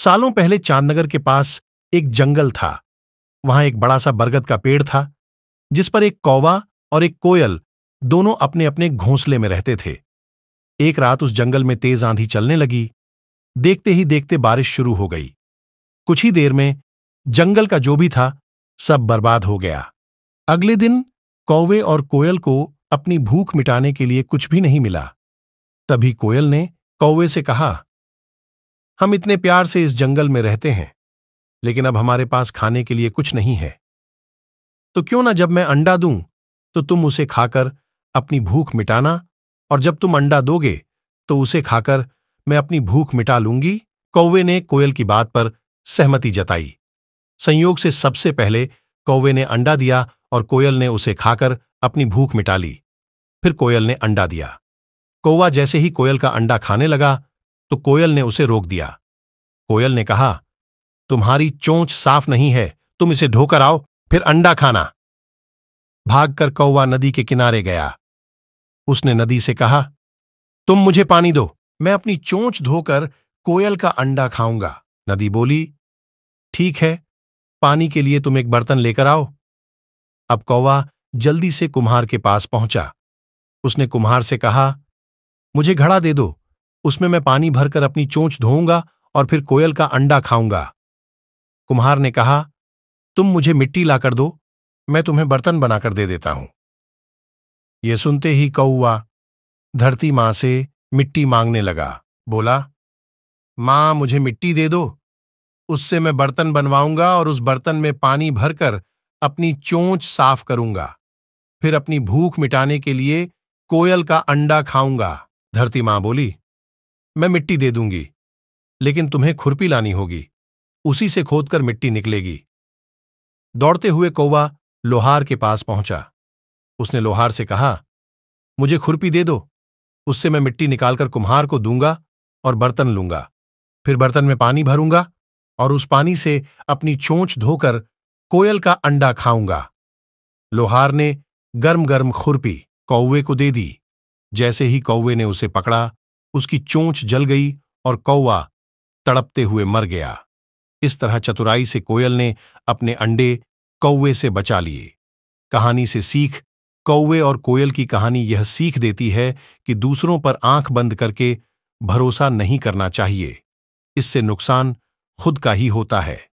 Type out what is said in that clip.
सालों पहले चांदनगर के पास एक जंगल था। वहां एक बड़ा सा बरगद का पेड़ था, जिस पर एक कौवा और एक कोयल दोनों अपने अपने घोंसले में रहते थे। एक रात उस जंगल में तेज आंधी चलने लगी। देखते ही देखते बारिश शुरू हो गई। कुछ ही देर में जंगल का जो भी था सब बर्बाद हो गया। अगले दिन कौवे और कोयल को अपनी भूख मिटाने के लिए कुछ भी नहीं मिला। तभी कोयल ने कौवे से कहा, हम इतने प्यार से इस जंगल में रहते हैं, लेकिन अब हमारे पास खाने के लिए कुछ नहीं है। तो क्यों ना जब मैं अंडा दूं तो तुम उसे खाकर अपनी भूख मिटाना, और जब तुम अंडा दोगे तो उसे खाकर मैं अपनी भूख मिटा लूंगी। कौवे ने कोयल की बात पर सहमति जताई। संयोग से सबसे पहले कौवे ने अंडा दिया और कोयल ने उसे खाकर अपनी भूख मिटा ली। फिर कोयल ने अंडा दिया। कौवा जैसे ही कोयल का अंडा खाने लगा तो कोयल ने उसे रोक दिया। कोयल ने कहा, तुम्हारी चोंच साफ नहीं है, तुम इसे धोकर आओ, फिर अंडा खाना। भागकर कौवा नदी के किनारे गया। उसने नदी से कहा, तुम मुझे पानी दो, मैं अपनी चोंच धोकर कोयल का अंडा खाऊंगा। नदी बोली, ठीक है, पानी के लिए तुम एक बर्तन लेकर आओ। अब कौवा जल्दी से कुम्हार के पास पहुंचा। उसने कुम्हार से कहा, मुझे घड़ा दे दो, उसमें मैं पानी भरकर अपनी चोंच धोऊंगा और फिर कोयल का अंडा खाऊंगा। कुम्हार ने कहा, तुम मुझे मिट्टी लाकर दो, मैं तुम्हें बर्तन बनाकर दे देता हूं। यह सुनते ही कौवा धरती मां से मिट्टी मांगने लगा। बोला, मां मुझे मिट्टी दे दो, उससे मैं बर्तन बनवाऊंगा और उस बर्तन में पानी भरकर अपनी चोंच साफ करूंगा, फिर अपनी भूख मिटाने के लिए कोयल का अंडा खाऊंगा। धरती मां बोली, मैं मिट्टी दे दूंगी, लेकिन तुम्हें खुरपी लानी होगी, उसी से खोदकर मिट्टी निकलेगी। दौड़ते हुए कौवा लोहार के पास पहुंचा। उसने लोहार से कहा, मुझे खुरपी दे दो, उससे मैं मिट्टी निकालकर कुम्हार को दूंगा और बर्तन लूंगा, फिर बर्तन में पानी भरूंगा और उस पानी से अपनी चोंच धोकर कोयल का अंडा खाऊंगा। लोहार ने गर्म गर्म खुरपी कौवे को दे दी। जैसे ही कौवे ने उसे पकड़ा, उसकी चोंच जल गई और कौवा तड़पते हुए मर गया। इस तरह चतुराई से कोयल ने अपने अंडे कौवे से बचा लिए। कहानी से सीख, कौवे और कोयल की कहानी यह सीख देती है कि दूसरों पर आंख बंद करके भरोसा नहीं करना चाहिए। इससे नुकसान खुद का ही होता है।